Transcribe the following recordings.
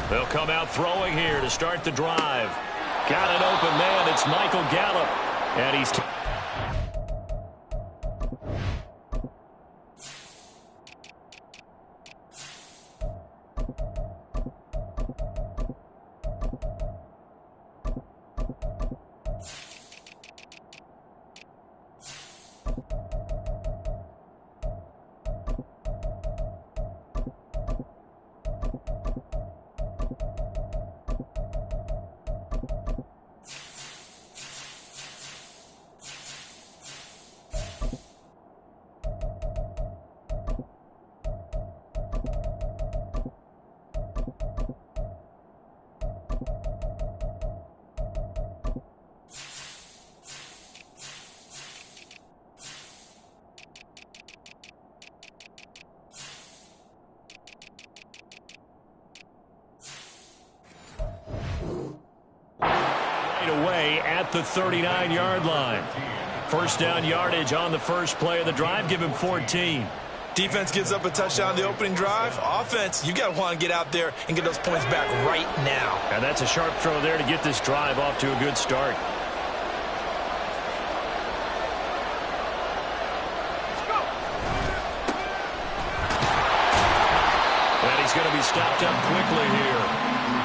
They'll come out throwing here to start the drive. Got an open man. It's Michael Gallup. And he's... away at the 39-yard line. First down yardage on the first play of the drive. Give him 14. Defense gives up a touchdown the opening drive. Offense, you got to want to get out there and get those points back right now. And that's a sharp throw there to get this drive off to a good start. And he's going to be stopped up quickly here.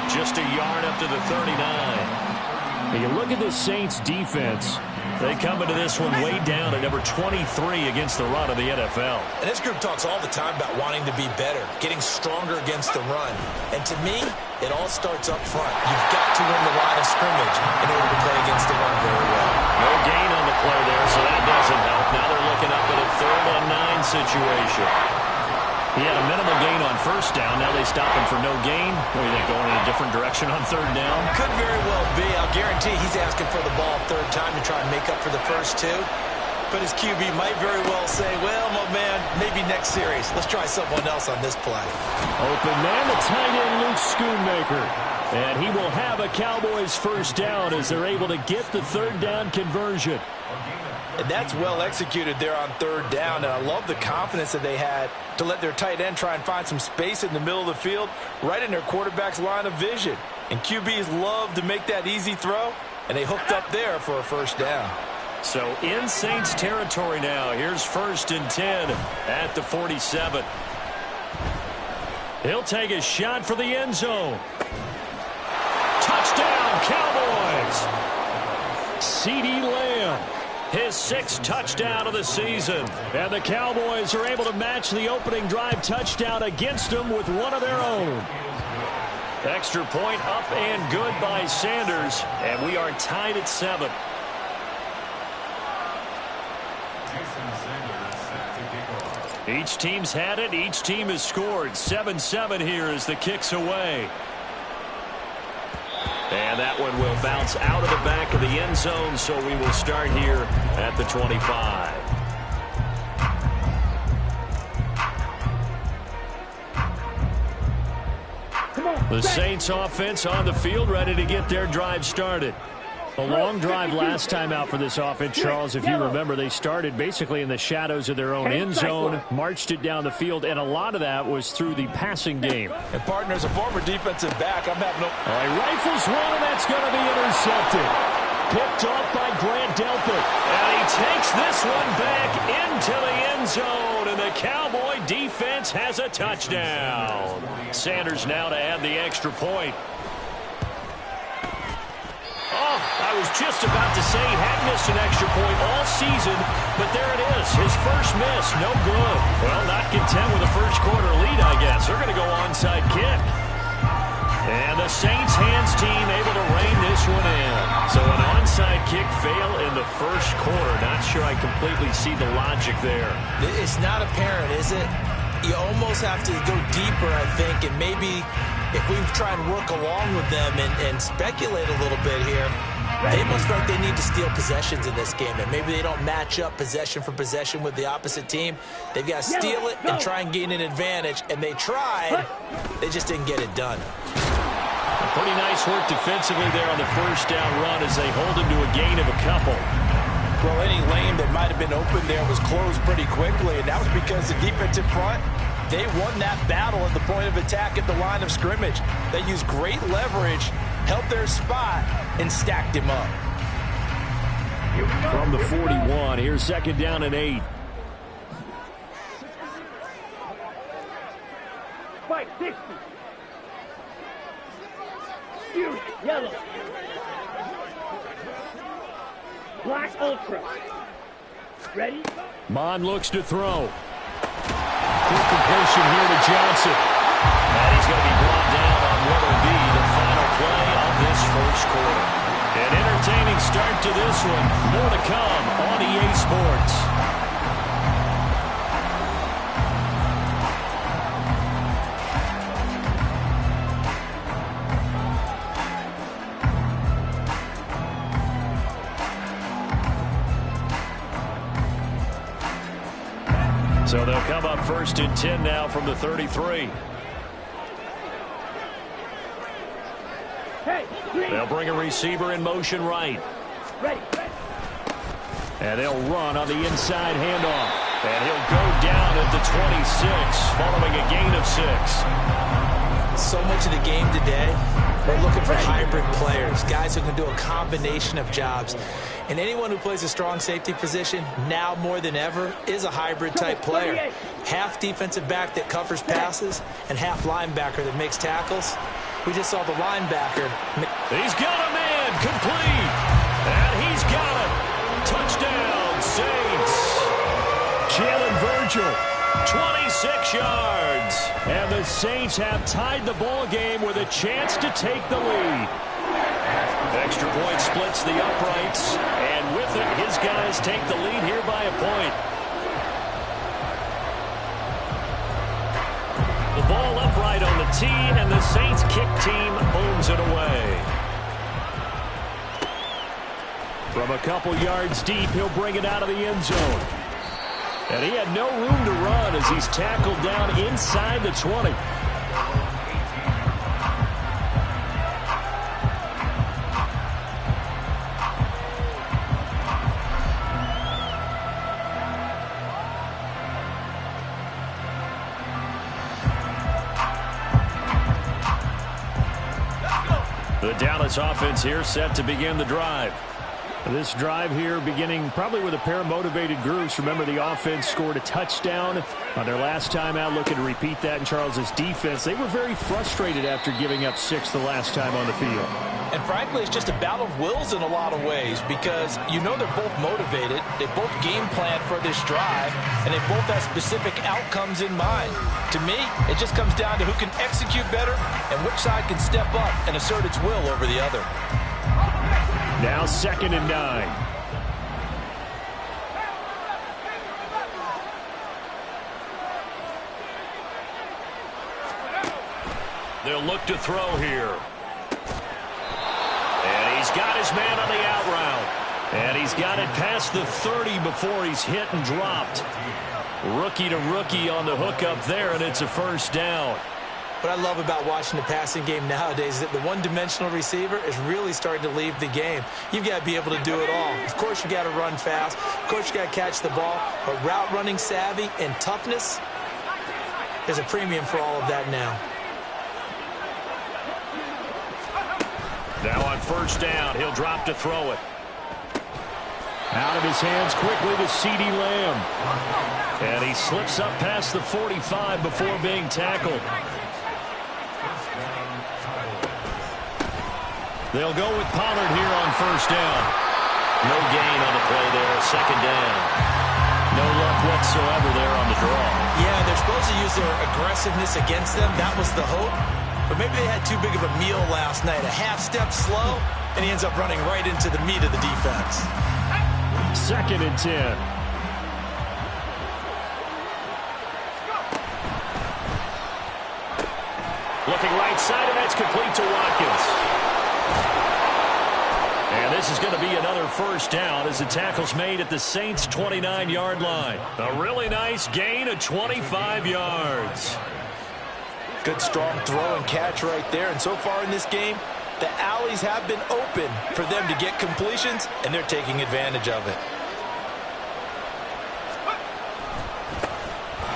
Just a yard up to the 39. You look at this Saints defense. They come into this one way down at number 23 against the run of the NFL. And this group talks all the time about wanting to be better, getting stronger against the run. And to me, it all starts up front. You've got to win the line of scrimmage in order to play against the run very well. No gain on the play there, so that doesn't help. Now they're looking up at a 3rd and 9 situation. He had a minimal gain on first down. Now they stop him for no gain. What do you think, going in a different direction on 3rd down? Could very well be. I'll guarantee he's asking for the ball 3rd time to try and make up for the first 2. But his QB might very well say, well, my man, maybe next series. Let's try someone else on this play. Open man, the tight end, Luke Schoonmaker. And he will have a Cowboys first down as they're able to get the 3rd down conversion. And that's well executed there on 3rd down. And I love the confidence that they had to let their tight end try and find some space in the middle of the field, right in their quarterback's line of vision. And QBs love to make that easy throw, and they hooked up there for a first down. So in Saints territory now. Here's 1st and 10 at the 47. He'll take a shot for the end zone. Touchdown, Cowboys! CeeDee Lamb. His 6th touchdown of the season. And the Cowboys are able to match the opening drive touchdown against them with one of their own. Extra point up and good by Sanders. And we are tied at 7. Each team's had it. Each team has scored. 7-7 here as the kick's away. And that one will bounce out of the back of the end zone, so we will start here at the 25. The Saints offense on the field, ready to get their drive started. A long drive last time out for this offense, Charles. If you remember, they started basically in the shadows of their own end zone, marched it down the field, and a lot of that was through the passing game. And partners, a former defensive back. I'm having no... All right, rifles one, and that's going to be intercepted. Picked off by Grant Delpit. And he takes this one back into the end zone, and the Cowboy defense has a touchdown. Sanders now to add the extra point. Oh, I was just about to say he had missed an extra point all season, but there it is. His first miss, no good. Well, not content with a first quarter lead, I guess. They're going to go onside kick. And the Saints hands team able to rein this one in. So an onside kick fail in the first quarter. Not sure I completely see the logic there. It's not apparent, is it? You almost have to go deeper, I think, and maybe if we try and work along with them and speculate a little bit here, they must feel like they need to steal possessions in this game, and maybe they don't match up possession for possession with the opposite team. They've got to steal it and try and gain an advantage, and they tried. They just didn't get it done. Pretty nice work defensively there on the first down run as they hold him to a gain of a couple. Well, any lane that might have been open there was closed pretty quickly, and that was because the defensive front They won that battle at the point of attack at the line of scrimmage. They used great leverage, held their spot, and stacked him up. From the 41, here's 2nd down and 8. Spike 60. Fusion, yellow. Black Ultra. Ready? Mond looks to throw. Quick completion here to Johnson. And he's going to be brought down on what will be the final play of this first quarter. An entertaining start to this one. More to come on EA Sports. So they'll come up 1st and 10 now from the 33. They'll bring a receiver in motion right. And they'll run on the inside handoff. And he'll go down at the 26 following a gain of 6. So much of the game today, we're looking for hybrid players, guys who can do a combination of jobs. And anyone who plays a strong safety position, now more than ever, is a hybrid-type player. Half defensive back that covers passes and half linebacker that makes tackles. We just saw the linebacker. He's got a man, complete. And he's got it. Touchdown, Saints. Jalen Virgil, 26 yards. And the Saints have tied the ball game with a chance to take the lead. Extra point splits the uprights, and with it, his guys take the lead here by a point. The ball upright on the tee, and the Saints kick team booms it away. From a couple yards deep, he'll bring it out of the end zone. And he had no room to run as he's tackled down inside the 20. The Dallas offense here set to begin the drive. This drive here beginning probably with a pair of motivated groups. Remember, the offense scored a touchdown on their last time out. Looking to repeat that in Charles's defense. They were very frustrated after giving up 6 the last time on the field. And frankly, it's just a battle of wills in a lot of ways because you know they're both motivated. They both game plan for this drive, and they both have specific outcomes in mind. To me, it just comes down to who can execute better and which side can step up and assert its will over the other. Now 2nd and 9. They'll look to throw here. And he's got his man on the out route. And he's got it past the 30 before he's hit and dropped. Rookie to rookie on the hookup there, and it's a 1st down. What I love about watching the passing game nowadays is that the one-dimensional receiver is really starting to leave the game. You've got to be able to do it all. Of course, you got to run fast. Of course, you got to catch the ball. But route running savvy and toughness, there's a premium for all of that now. Now on 1st down, he'll drop to throw it. Out of his hands quickly to CeeDee Lamb. And he slips up past the 45 before being tackled. They'll go with Pollard here on 1st down. No gain on the play there, 2nd down. No luck whatsoever there on the draw. Yeah, they're supposed to use their aggressiveness against them. That was the hope. But maybe they had too big of a meal last night. A half step slow, and he ends up running right into the meat of the defense. 2nd and 10. Looking right side, and that's complete to Watkins. And this is going to be another 1st down as the tackle's made at the Saints' 29-yard line. A really nice gain of 25 yards. Good strong throw and catch right there. And so far in this game, the alleys have been open for them to get completions, and they're taking advantage of it.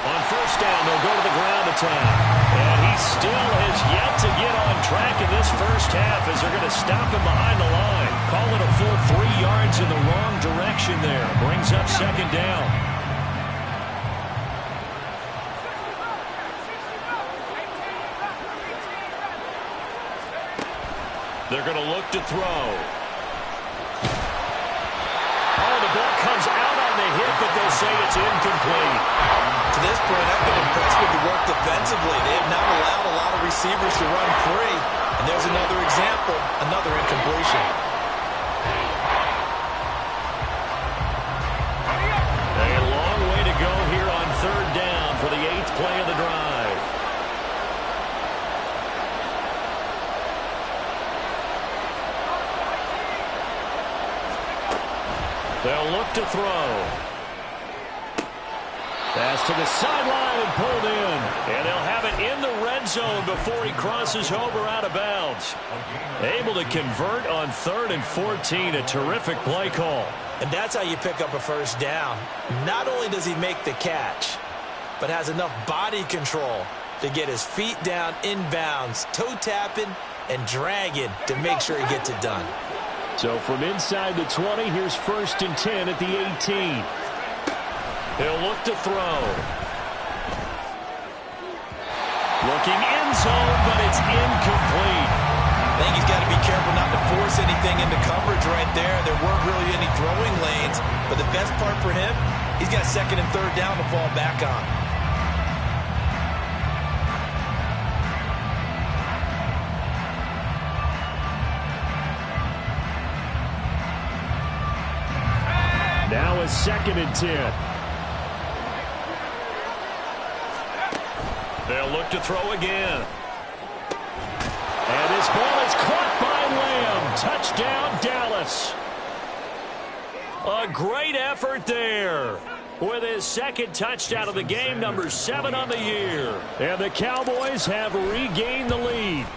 On 1st down, they'll go to the ground. overtime. And he still has yet to get on track in this first half as they're going to stop him behind the line. Call it a full 3 yards in the wrong direction there. Brings up second down. They're going to look to throw. Oh, the ball comes out on the hit, but they'll say it's incomplete. To this point, I've been impressed with the work defensively. They have not allowed a lot of receivers to run free. And there's another example, another incompletion. A long way to go here on third down for the 8th play of the drive. They'll look to throw. Pass to the sideline and pulled in. And they'll have it in the red zone before he crosses over out of bounds. Able to convert on 3rd and 14. A terrific play call. And that's how you pick up a first down. Not only does he make the catch, but has enough body control to get his feet down inbounds, toe tapping and dragging to make sure he gets it done. So from inside the 20, here's 1st and 10 at the 18. He'll look to throw. Looking end zone, but it's incomplete. I think he's got to be careful not to force anything into coverage right there. There weren't really any throwing lanes, but the best part for him, he's got 2nd and 3rd down to fall back on. Now a 2nd and 10. They'll look to throw again. And this ball is caught by Lamb. Touchdown, Dallas. A great effort there with his 2nd touchdown of the game, number 7 on the year. And the Cowboys have regained the lead.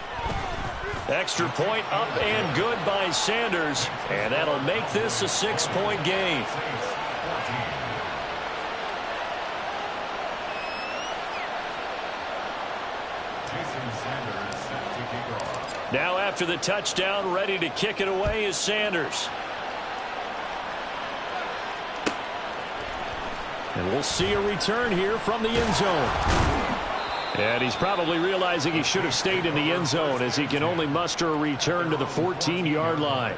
Extra point up and good by Sanders. And that'll make this a 6-point game. Now after the touchdown, ready to kick it away is Sanders. And we'll see a return here from the end zone. And he's probably realizing he should have stayed in the end zone as he can only muster a return to the 14-yard line.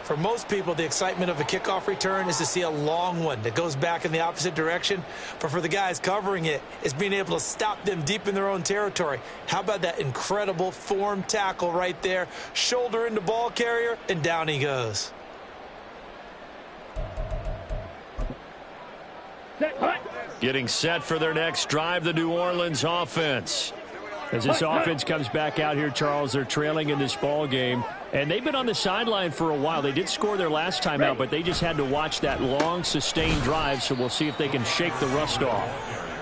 For most people, the excitement of a kickoff return is to see a long one that goes back in the opposite direction. But for the guys covering it, it's being able to stop them deep in their own territory. How about that incredible form tackle right there? Shoulder into ball carrier, and down he goes. Getting set for their next drive, the New Orleans offense. As this offense comes back out here, Charles, they're trailing in this ball game. And they've been on the sideline for a while. They did score their last time out, but they just had to watch that long, sustained drive, so we'll see if they can shake the rust off.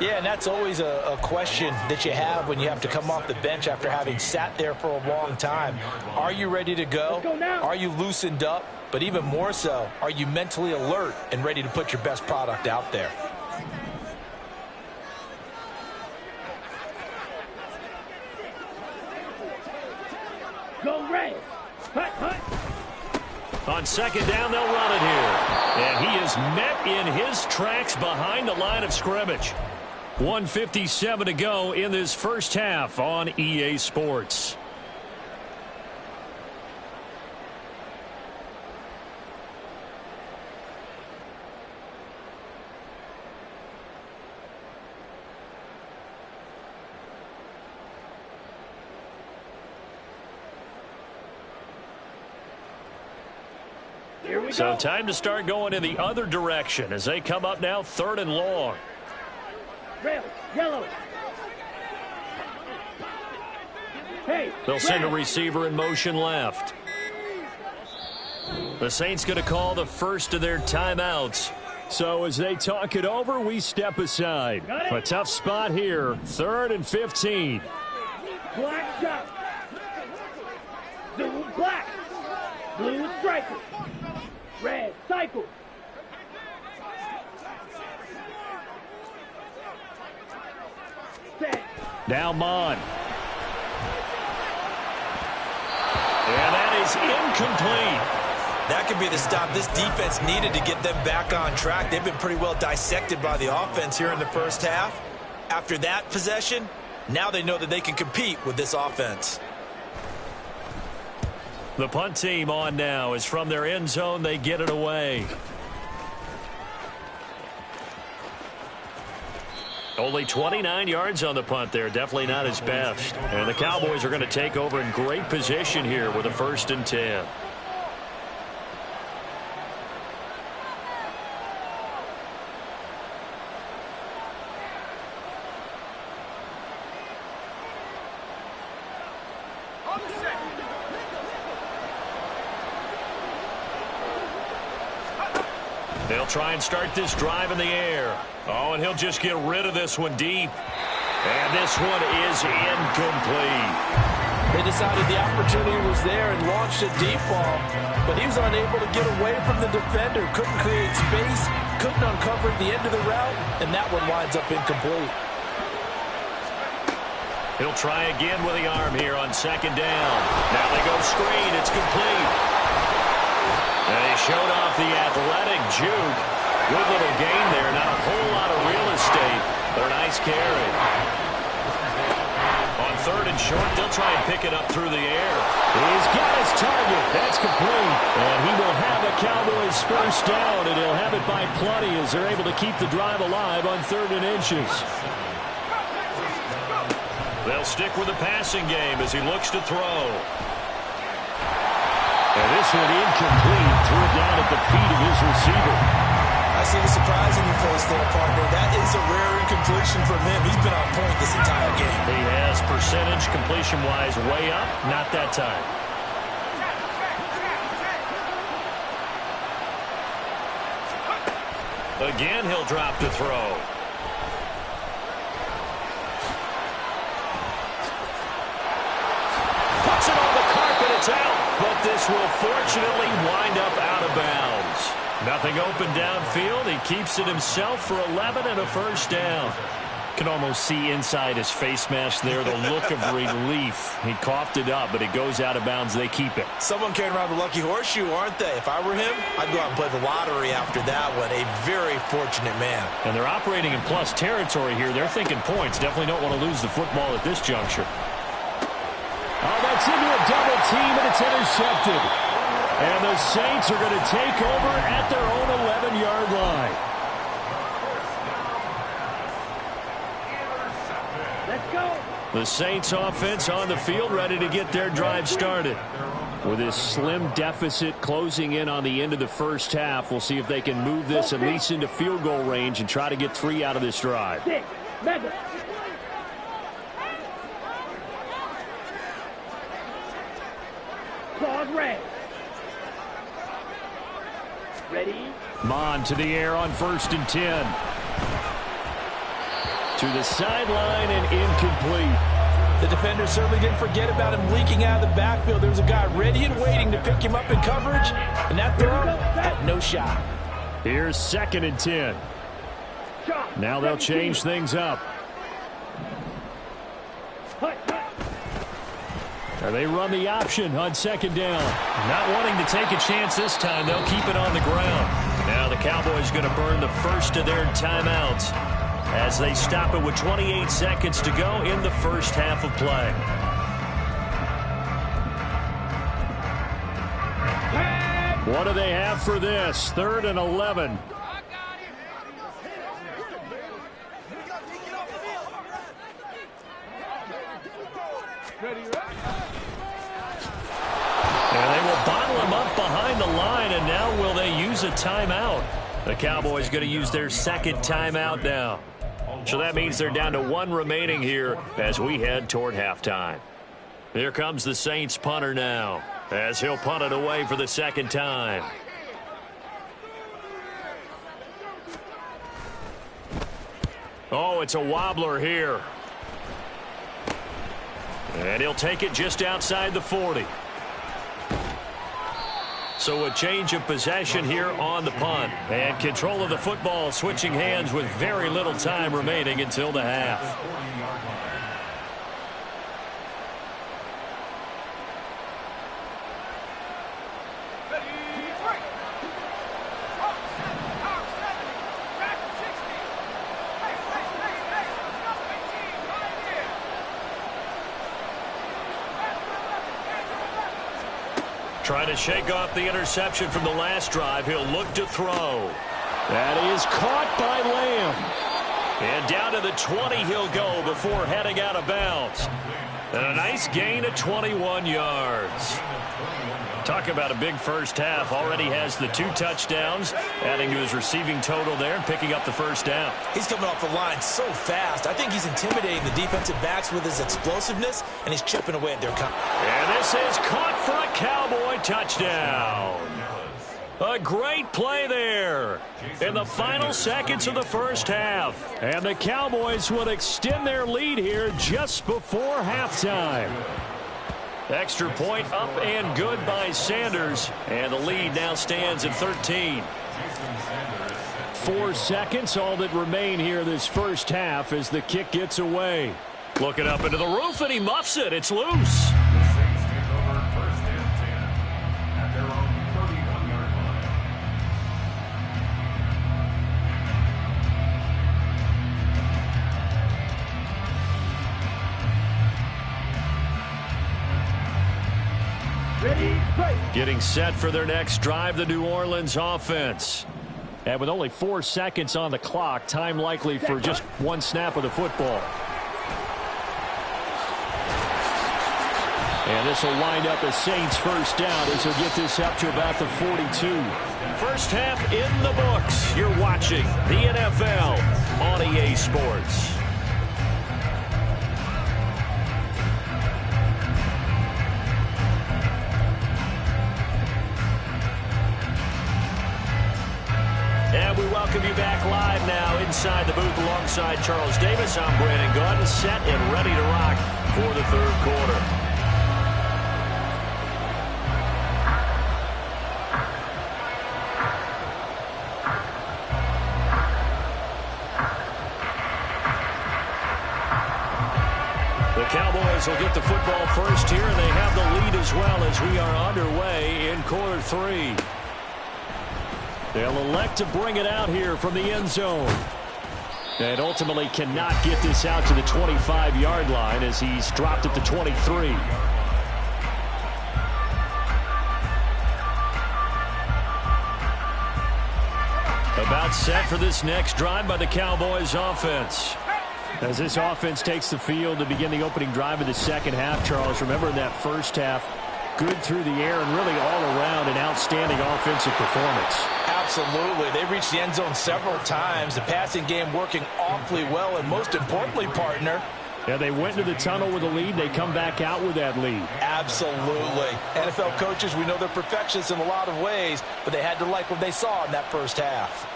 Yeah, and that's always a question that you have when you have to come off the bench after having sat there for a long time. Are you ready to go? Are you loosened up? But even more so, are you mentally alert and ready to put your best product out there? Go Red. Hut, hut. On 2nd down, they'll run it here. And he is met in his tracks behind the line of scrimmage. 1:57 to go in this first half on EA Sports. So time to start going in the other direction as they come up now 3rd and long. Red, yellow. Hey, they'll send a receiver in motion left. The Saints going to call the first of their timeouts. So as they talk it over, we step aside. A tough spot here. 3rd and 15. Black shot. Blue black. Blue striker. Red cycle. Set. Now Mon. And that is incomplete. That could be the stop this defense needed to get them back on track. They've been pretty well dissected by the offense here in the first half. After that possession, now they know that they can compete with this offense. The punt team on now is from their end zone. They get it away. Only 29 yards on the punt there. Definitely not his best. And the Cowboys are going to take over in great position here with a 1st and 10. They'll try and start this drive in the air. Oh, and he'll just get rid of this one deep. And this one is incomplete. They decided the opportunity was there and launched a deep ball, but he was unable to get away from the defender. Couldn't create space, couldn't uncover the end of the route, and that one winds up incomplete. He'll try again with the arm here on 2nd down. Now they go screen. It's complete. And he showed off the athletic juke. Good little gain there. Not a whole lot of real estate, but a nice carry. On 3rd and short, they'll try and pick it up through the air. He's got his target. That's complete. And he will have a Cowboys 1st down, and he'll have it by plenty as they're able to keep the drive alive on 3rd and inches. They'll stick with the passing game as he looks to throw. And this one incomplete. Threw it down at the feet of his receiver. I see the surprise in your face there, partner. That is a rare incompletion from him. He's been on point this entire game. He has percentage completion-wise way up. Not that time. Again, he'll drop the throw. Puts it on the carpet. It's out. But this will fortunately wind up out of bounds. Nothing open downfield. He keeps it himself for 11 and a 1st down. Can almost see inside his face mask there the look of relief. He coughed it up, but it goes out of bounds. They keep it. Someone carrying around the lucky horseshoe, aren't they? If I were him, I'd go out and play the lottery after that one. A very fortunate man. And they're operating in plus territory here. They're thinking points. Definitely don't want to lose the football at this juncture. Oh, that's into a double team, and it's intercepted. And the Saints are going to take over at their own 11-yard line. Let's go. The Saints offense on the field ready to get their drive started. With this slim deficit closing in on the end of the first half, we'll see if they can move this at least into field goal range and try to get 3 out of this drive. Mega. Claws red. Ready? Mon to the air on 1st and 10. To the sideline and incomplete. The defender certainly didn't forget about him leaking out of the backfield. There was a guy ready and waiting to pick him up in coverage, and that throw had no shot. Here's 2nd and 10. Now they'll change things up. And they run the option on 2nd down. Not wanting to take a chance this time. They'll keep it on the ground. Now the Cowboys going to burn the first of their timeouts as they stop it with 28 seconds to go in the first half of play. What do they have for this? 3rd and 11. And they will bottle him up behind the line, and now will they use a timeout? The Cowboys going to use their 2nd timeout now. So that means they're down to 1 remaining here as we head toward halftime. Here comes the Saints punter now as he'll punt it away for the 2nd time. Oh, it's a wobbler here. And he'll take it just outside the 40. So a change of possession here on the punt. And control of the football switching hands with very little time remaining until the half. Trying to shake off the interception from the last drive. He'll look to throw. That is caught by Lamb. And down to the 20 he'll go before heading out of bounds. And a nice gain of 21 yards. Talk about a big first half. Already has the 2 touchdowns, adding to his receiving total there and picking up the first down. He's coming off the line so fast. I think he's intimidating the defensive backs with his explosiveness, and he's chipping away at their confidence. And this is caught for a Cowboy touchdown. A great play there in the final seconds of the first half. And the Cowboys would extend their lead here just before halftime. Extra point up and good by Sanders. And the lead now stands at 13. 4 seconds, all that remain here this first half as the kick gets away. Looking up into the roof, and he muffs it. It's loose. Getting set for their next drive, the New Orleans offense. And with only 4 seconds on the clock, time likely for just 1 snap of the football. And this will wind up a Saints first down as he'll get this up to about the 42. First half in the books. You're watching the NFL on EA Sports. And we welcome you back live now inside the booth alongside Charles Davis. I'm Brandon Gaudin, set and ready to rock for the third quarter. The Cowboys will get the football first here, and they have the lead as well as we are underway in quarter 3. They'll elect to bring it out here from the end zone. And ultimately cannot get this out to the 25-yard line as he's dropped at the 23. About set for this next drive by the Cowboys offense. As this offense takes the field to begin the opening drive of the second half, Charles, remember in that first half, good through the air and really all around an outstanding offensive performance. Absolutely. They reached the end zone several times. The passing game working awfully well, and most importantly, partner, yeah, they went into the tunnel with a lead. They come back out with that lead. Absolutely. NFL coaches, we know they're perfectionists in a lot of ways, but they had to like what they saw in that first half.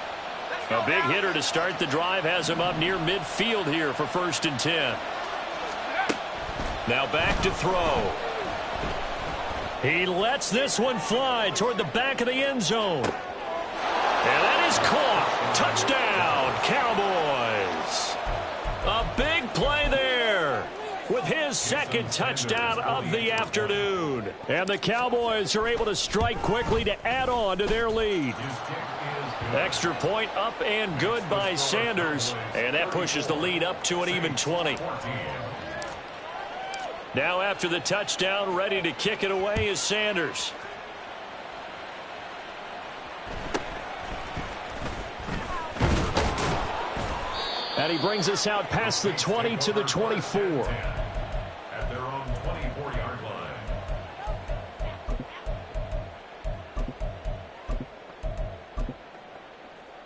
A big hitter to start the drive has him up near midfield here for 1st and 10. Now back to throw. He lets this one fly toward the back of the end zone. And that is caught. Touchdown, Cowboys. A big play there with his 2nd touchdown of the afternoon. And the Cowboys are able to strike quickly to add on to their lead. Extra point up and good by Sanders. And that pushes the lead up to an even 20. Now after the touchdown, ready to kick it away is Sanders. And he brings us out past the 20 to the 24. At their own 24-yard line.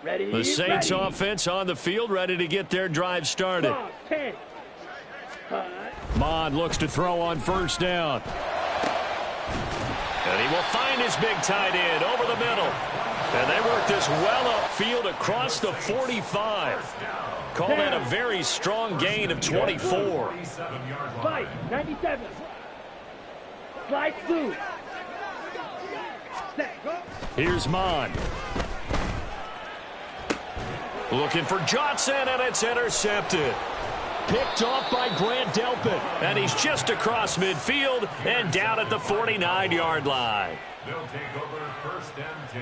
Ready. The Saints offense on the field, ready to get their drive started. 10. Mond looks to throw on 1st down. And he will find his big tight end over the middle. And they work this well upfield across the 45. Call that a very strong gain of 24. Fight, 97. Slide through. Set, go. Here's Mond. Looking for Johnson, and it's intercepted. Picked off by Grant Delpit. And he's just across midfield and down at the 49-yard line. They'll take over 1st and 10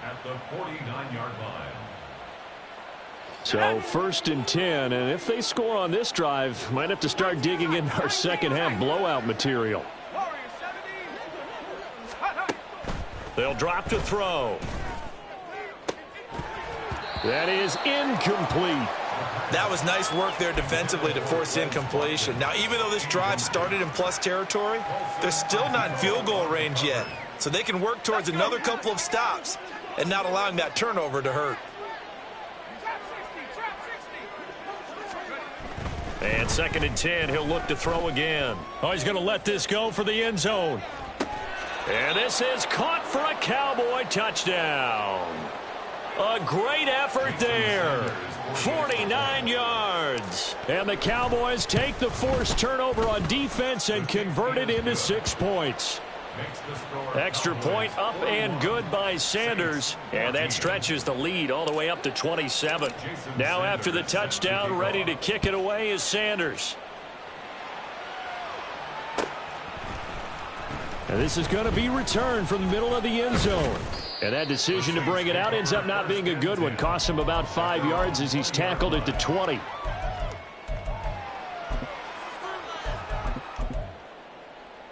at the 49-yard line. So 1st and 10, and if they score on this drive, might have to start digging in our second half blowout material. They'll drop to throw. That is incomplete. That was nice work there defensively to force incompletion. Now, even though this drive started in plus territory, they're still not in field goal range yet. So they can work towards another couple of stops and not allowing that turnover to hurt. And 2nd and 10, he'll look to throw again. Oh, he's going to let this go for the end zone. And this is caught for a Cowboy touchdown. A great effort there. 49 yards. And the Cowboys take the forced turnover on defense and convert it into 6 points. Extra point up and good by Sanders. And that stretches the lead all the way up to 27. Now after the touchdown, ready to kick it away is Sanders. And this is going to be returned from the middle of the end zone. And that decision to bring it out ends up not being a good one. Costs him about 5 yards as he's tackled at the 20.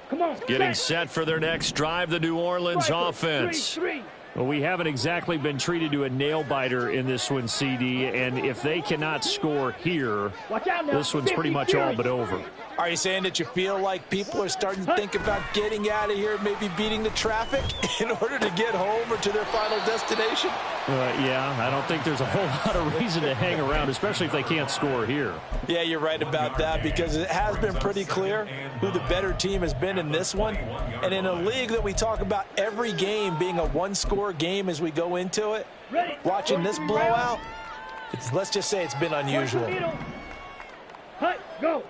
Come on. Getting set for their next drive, the New Orleans offense. Well, we haven't exactly been treated to a nail-biter in this one, CD. And if they cannot score here, this one's pretty much all but over. Are you saying that you feel like people are starting to think about getting out of here, maybe beating the traffic in order to get home or to their final destination? Yeah, I don't think there's a whole lot of reason to hang around, especially if they can't score here. Yeah, you're right about that because it has been pretty clear who the better team has been in this one. And in a league that we talk about every game being a one-score game as we go into it, watching this blowout, let's just say it's been unusual. Hi, go.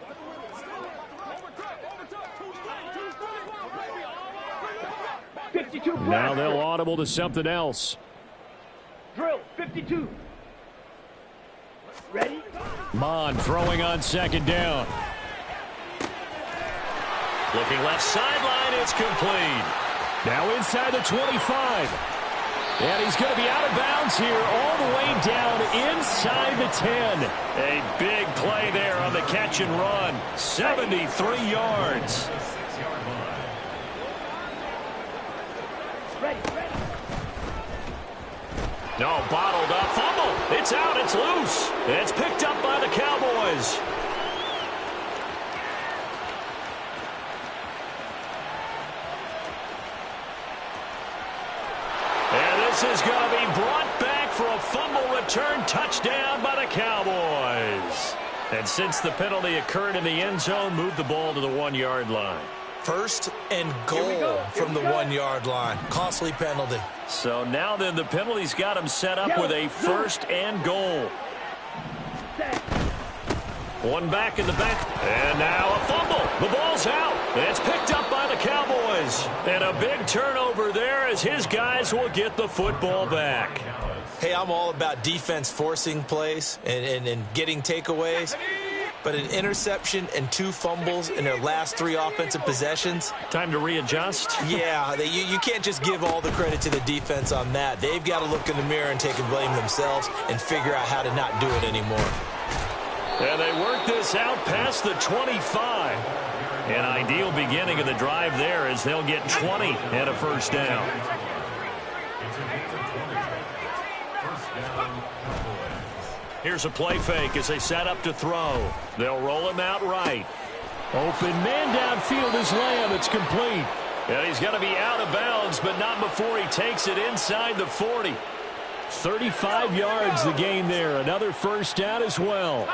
Now they'll audible to something else. Drill, 52. Ready? Mond throwing on 2nd down. Looking left sideline, it's complete. Now inside the 25. And he's going to be out of bounds here all the way down inside the 10. A big play there on the catch and run. 73 yards. No, bottled up. Fumble. It's out. It's loose. It's picked up by the Cowboys. And this is going to be brought back for a fumble return touchdown by the Cowboys. And since the penalty occurred in the end zone, move the ball to the 1-yard line. 1st and goal from the 1-yard line. Costly penalty. So now then the penalty's got him set up with a 1st and goal. One back in the back. And now a fumble. The ball's out. It's picked up by the Cowboys. And a big turnover there as his guys will get the football back. Hey, I'm all about defense forcing plays and getting takeaways. But an interception and 2 fumbles in their last 3 offensive possessions. Time to readjust? Yeah, you can't just give all the credit to the defense on that. They've got to look in the mirror and take and blame themselves and figure out how to not do it anymore. And they work this out past the 25. An ideal beginning of the drive there as they'll get 20 and a 1st down. Here's a play fake as they set up to throw. They'll roll him out right. Open man downfield is Lamb. It's complete. And he's going to be out of bounds, but not before he takes it inside the 40. 35 yards the gain there. Another 1st down as well.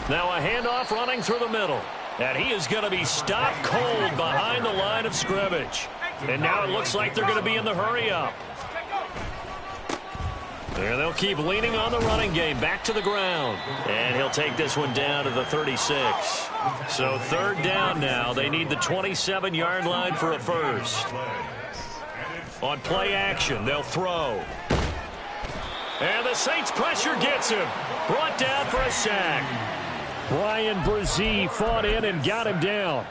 Now a handoff running through the middle. And he is going to be stopped cold behind the line of scrimmage. And now it looks like they're going to be in the hurry-up. And they'll keep leaning on the running game back to the ground. And he'll take this one down to the 36. So 3rd down now. They need the 27-yard line for a 1st. On play action, they'll throw. And the Saints pressure gets him. Brought down for a sack. Brian Brzee fought in and got him down.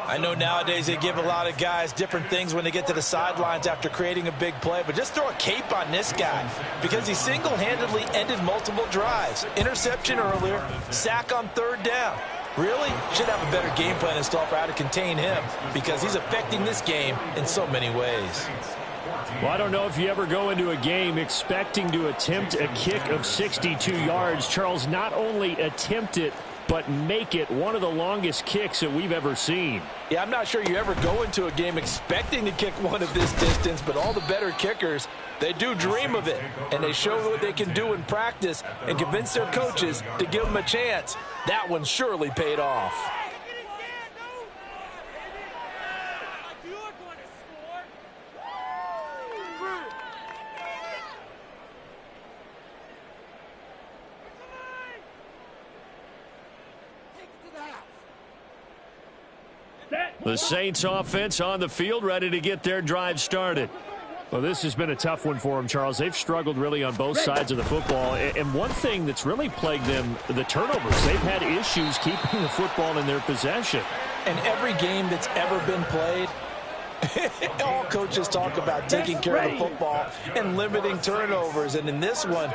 I know nowadays they give a lot of guys different things when they get to the sidelines after creating a big play, but just throw a cape on this guy because he single-handedly ended multiple drives. Interception earlier, sack on 3rd down. Really? Should have a better game plan installed for how to contain him, because he's affecting this game in so many ways. Well, I don't know if you ever go into a game expecting to attempt a kick of 62 yards. Charles, not only attempt it, but make it one of the longest kicks that we've ever seen. Yeah, I'm not sure you ever go into a game expecting to kick one of this distance, but all the better kickers, they do dream of it, and they show what they can do in practice and convince their coaches to give them a chance. That one surely paid off. The Saints offense on the field, ready to get their drive started. Well, this has been a tough one for them, Charles. They've struggled really on both sides of the football. And one thing that's really plagued them, the turnovers. They've had issues keeping the football in their possession. And every game that's ever been played, all coaches talk about taking care of the football and limiting turnovers. And in this one,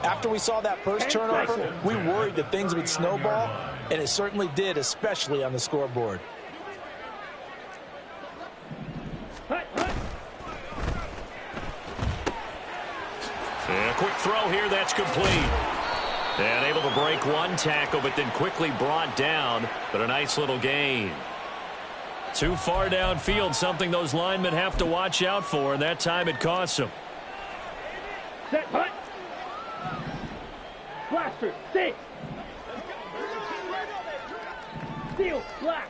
after we saw that first turnover, we worried that things would snowball, and it certainly did, especially on the scoreboard. And a quick throw here, that's complete. And able to break one tackle, but then quickly brought down. But a nice little gain. Too far downfield, something those linemen have to watch out for, and that time it costs them. Set, hut. Blaster, 6. Steel, black.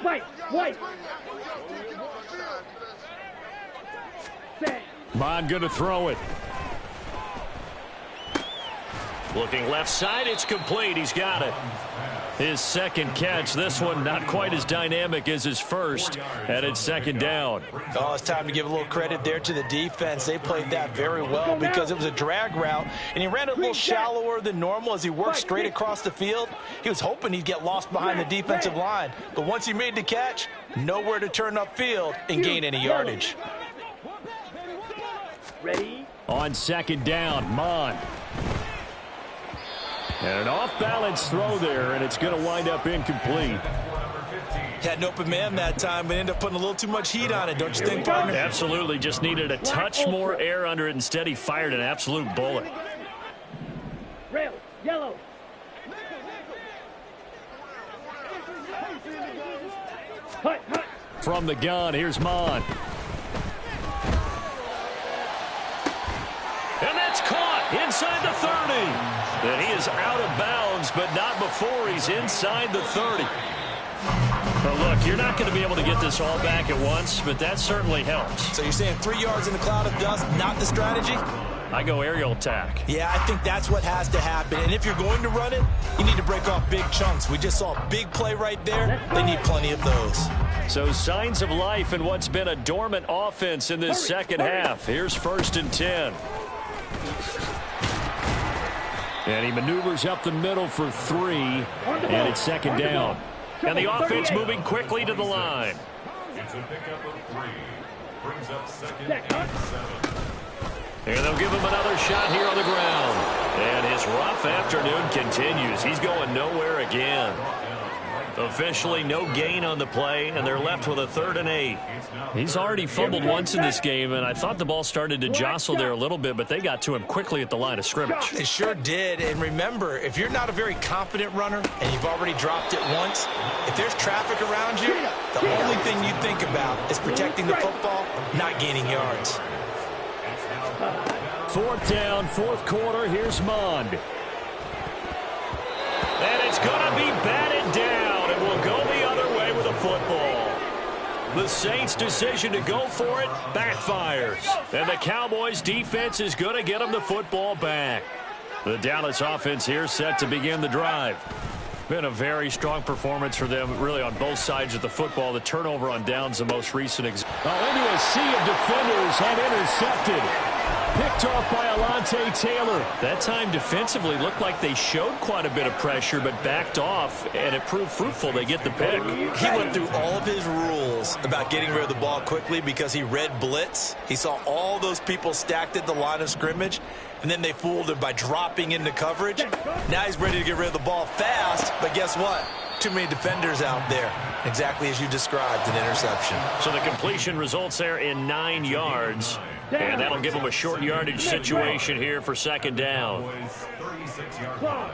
White, white. Set. Bond going to throw it. Looking left side, it's complete. He's got it. His second catch. This one not quite as dynamic as his first, and it's second down. Oh, it's time to give a little credit there to the defense. They played that very well because it was a drag route, and he ran a little shallower than normal as he worked straight across the field. He was hoping he'd get lost behind the defensive line, but once he made the catch, nowhere to turn upfield and gain any yardage. Ready? On second down, Mond. And an off-balance throw there, and it's going to wind up incomplete. Had an open man that time, but ended up putting a little too much heat on it, don't you think, partner? Absolutely. Just needed a touch more air under it. Instead, he fired an absolute bullet. Rail, yellow. Hut, hut. From the gun, here's Mond. And that's caught inside the 30. And he is out of bounds, but not before he's inside the 30. Well, look, you're not going to be able to get this all back at once, but that certainly helps. So you're saying 3 yards in a cloud of dust, not the strategy? I go aerial attack. Yeah, I think that's what has to happen. And if you're going to run it, you need to break off big chunks. We just saw a big play right there. They need plenty of those. So signs of life in what's been a dormant offense in this second half. Here's 1st and 10. And he maneuvers up the middle for 3, and it's second down. And the offense moving quickly to the line. It's a pickup of 3. Brings up 2nd and 7. And they'll give him another shot here on the ground. And his rough afternoon continues. He's going nowhere again. Officially no gain on the play, and they're left with a 3rd and 8. He's already fumbled once in this game, and I thought the ball started to jostle there a little bit, but they got to him quickly at the line of scrimmage. They sure did. And remember, if you're not a very confident runner and you've already dropped it once, if there's traffic around you, the only thing you think about is protecting the football, not gaining yards. 4th down, 4th quarter. Here's Mond. And it's going to be batted down, and we'll go the other way with a football. The Saints' decision to go for it backfires. And the Cowboys' defense is going to get them the football back. The Dallas offense here set to begin the drive. Been a very strong performance for them, really, on both sides of the football. The turnover on downs, the most recent example. Into a sea of defenders and intercepted. Picked off by Alontae Taylor. That time defensively looked like they showed quite a bit of pressure but backed off, and it proved fruitful. They get the pick. He went through all of his rules about getting rid of the ball quickly because he read blitz. He saw all those people stacked at the line of scrimmage, and then they fooled him by dropping into coverage. Now he's ready to get rid of the ball fast, but guess what? Too many defenders out there. Exactly as you described, an interception. So the completion results there in 9 yards. And that'll give them a short yardage situation here for second down.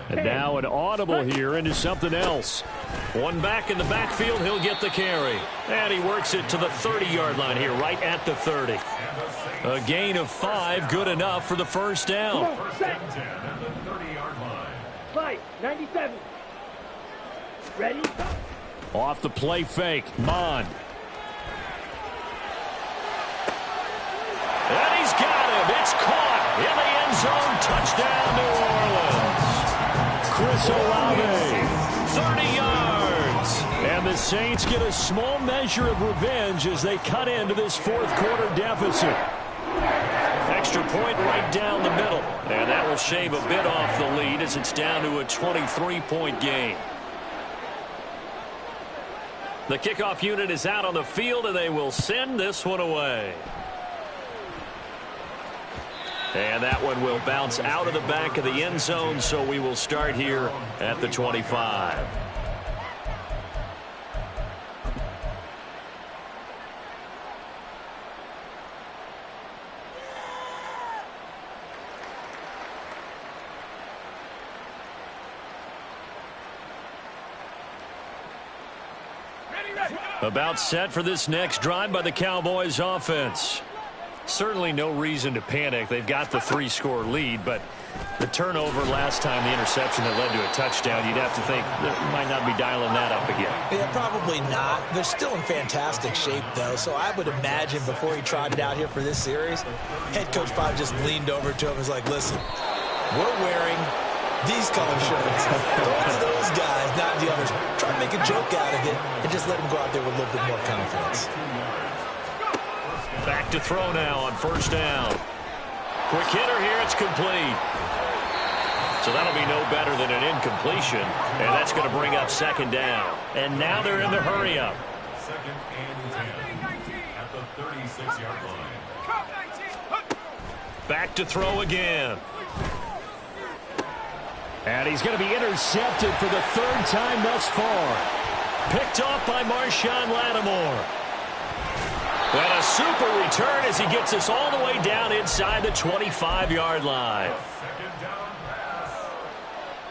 And now an audible here into something else. One back in the backfield, he'll get the carry. And he works it to the 30-yard line here, right at the 30. A gain of 5, good enough for the first down. 97. Ready? Off the play fake, Mond. And he's got him. It's caught in the end zone. Touchdown, New Orleans. Chris Olave, 30 yards. And the Saints get a small measure of revenge as they cut into this fourth quarter deficit. Extra point right down the middle. And that will shave a bit off the lead as it's down to a 23-point game. The kickoff unit is out on the field, and they will send this one away. And that one will bounce out of the back of the end zone, so we will start here at the 25. About set for this next drive by the Cowboys offense. Certainly no reason to panic. They've got the 3-score lead, but the turnover last time, the interception that led to a touchdown, you'd have to think they might not be dialing that up again. Yeah, probably not. They're still in fantastic shape, though, so I would imagine before he tried it out here for this series, head coach probably just leaned over to him and was like, listen, we're wearing these color shirts. Throw it to those guys, not the others. Try to make a joke out of it and just let them go out there with a little bit more confidence. Back to throw now on first down. Quick hitter here, it's complete. So that'll be no better than an incompletion, and that's going to bring up second down. And now they're in the hurry-up. Second and 10 at the 36-yard line. Back to throw again. And he's going to be intercepted for the 3rd time thus far. Picked off by Marshawn Lattimore. And a super return as he gets us all the way down inside the 25-yard line. Second down pass.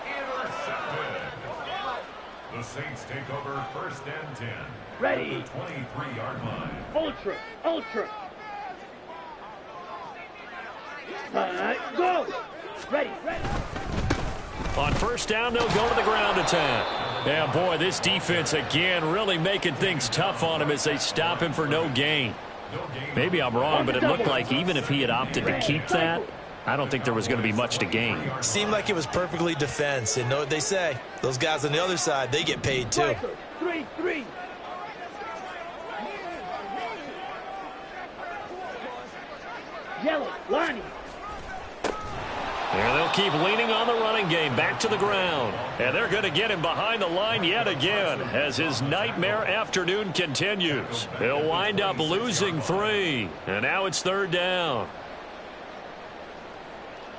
Intercepted. The Saints take over first and 10. Ready. At the 23-yard line. Ultra. Go. Ready. On first down, they'll go to the ground attack. Yeah, boy, this defense again really making things tough on him as they stop him for no gain. Maybe I'm wrong, but it looked like even if he had opted to keep that, I don't think there was going to be much to gain. Seemed like it was perfectly defense, and know what they say. Those guys on the other side, they get paid too. 3-3. Yellow, Lonnie. And they'll keep leaning on the running game. Back to the ground. And they're going to get him behind the line yet again as his nightmare afternoon continues. He'll wind up losing 3. And now it's 3rd down.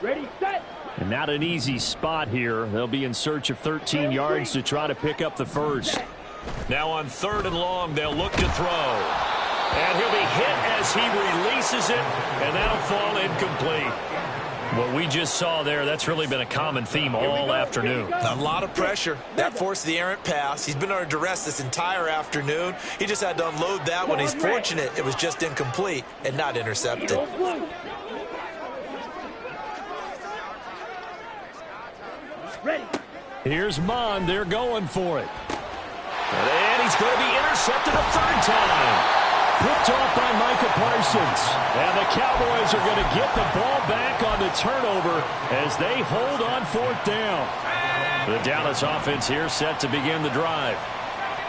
Ready, set. And not an easy spot here. They'll be in search of 13 yards to try to pick up the first. Now on 3rd and long, they'll look to throw. And he'll be hit as he releases it. And that'll fall incomplete. What we just saw there, that's really been a common theme all afternoon. A lot of pressure. That forced the errant pass. He's been under duress this entire afternoon. He just had to unload that one. He's fortunate it was just incomplete and not intercepted. Ready. Here's Mond. They're going for it. And he's going to be intercepted a 3rd time. Picked off by Micah Parsons. And the Cowboys are going to get the ball back on the turnover as they hold on 4th down. The Dallas offense here set to begin the drive.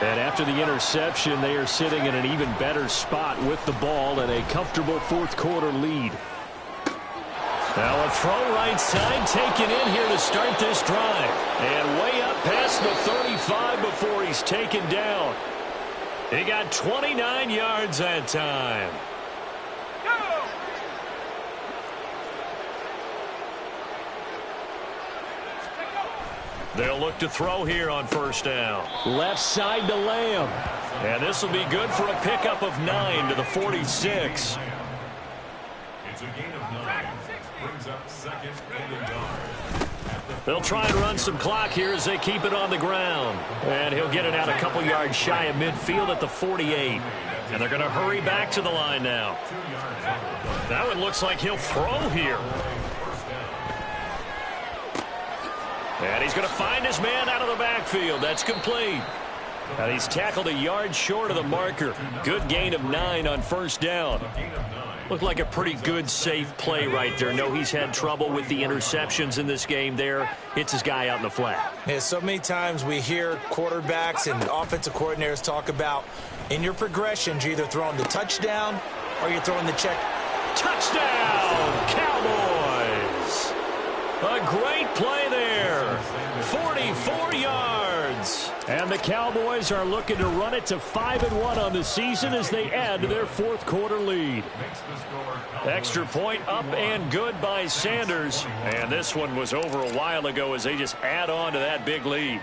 And after the interception, they are sitting in an even better spot with the ball and a comfortable 4th quarter lead. Now a throw right side taken in here to start this drive. And way up past the 35 before he's taken down. He got 29 yards that time. They'll look to throw here on first down. Left side to Lamb. And this will be good for a pickup of 9 to the 46. It's a gain of 9. Brings up second and a yard. They'll try and run some clock here as they keep it on the ground. And he'll get it out a couple yards shy of midfield at the 48. And they're going to hurry back to the line now. That one looks like he'll throw here. And he's going to find his man out of the backfield. That's complete. And he's tackled a yard short of the marker. Good gain of 9 on first down. Looked like a pretty good, safe play right there. No, he's had trouble with the interceptions in this game there. Hits his guy out in the flat. Yeah, so many times we hear quarterbacks and offensive coordinators talk about in your progressions, you're either throwing the touchdown or you're throwing the check. Touchdown, Cowboys! A great play there. 44 yards. And the Cowboys are looking to run it to 5-1 on the season as they add to their fourth quarter lead. Extra point up and good by Sanders. And this one was over a while ago as they just add on to that big lead.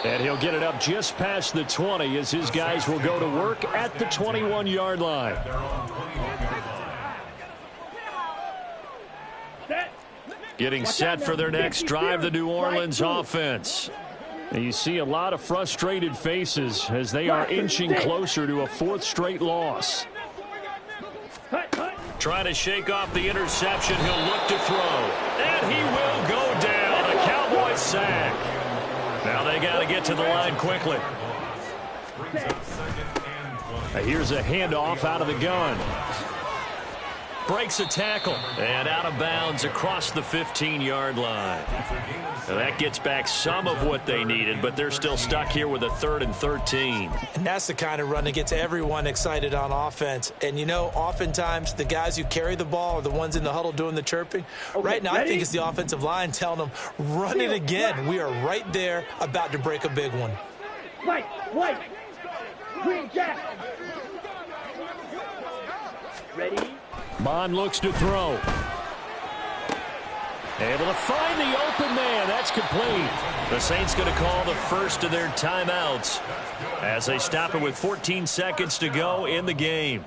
And he'll get it up just past the 20 as his guys will go to work at the 21-yard line. Getting set for their next drive, the New Orleans offense. And you see a lot of frustrated faces as they are inching closer to a fourth straight loss. Trying to shake off the interception. He'll look to throw. And he will go down. A Cowboys sack. Now they got to get to the line quickly. Here's a handoff out of the gun. Breaks a tackle. And out of bounds across the 15-yard line. Now that gets back some of what they needed, but they're still stuck here with a 3rd and 13. And that's the kind of run that gets everyone excited on offense. And, you know, oftentimes the guys who carry the ball are the ones in the huddle doing the chirping. Okay, right now, ready? I think it's the offensive line telling them, run it again. We are right there about to break a big one. White. Green jack. Ready? Bond looks to throw. Able to find the open man. That's complete. The Saints going to call the first of their timeouts as they stop it with 14 seconds to go in the game.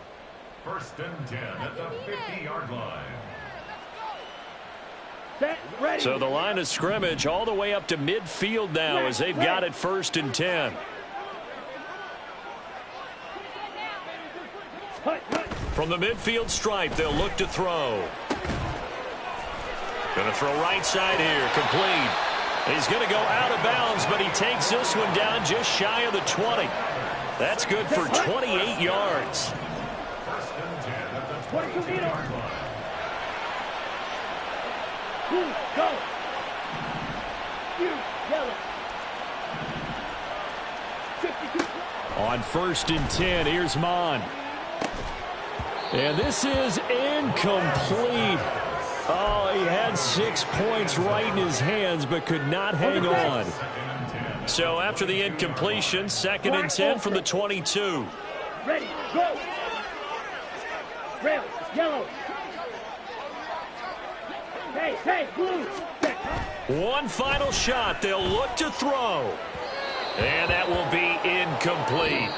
1st and 10 at the 50-yard line. Set, ready. So the line of scrimmage all the way up to midfield now as they've got it 1st and 10. From the midfield stripe, they'll look to throw. Going to throw right side here, complete. He's going to go out of bounds, but he takes this one down just shy of the 20. That's good for 28 yards. 1st and 10 at the 22 22-yard line. Blue, go. You, yellow. 52. On 1st and 10, here's Mon. And this is incomplete. Oh, he had 6 points right in his hands, but could not hang on. So after the incompletion, 2nd and 10 from the 22. Ready, go. Red, yellow. Hey, blue. Set. One final shot. They'll look to throw. And that will be incomplete.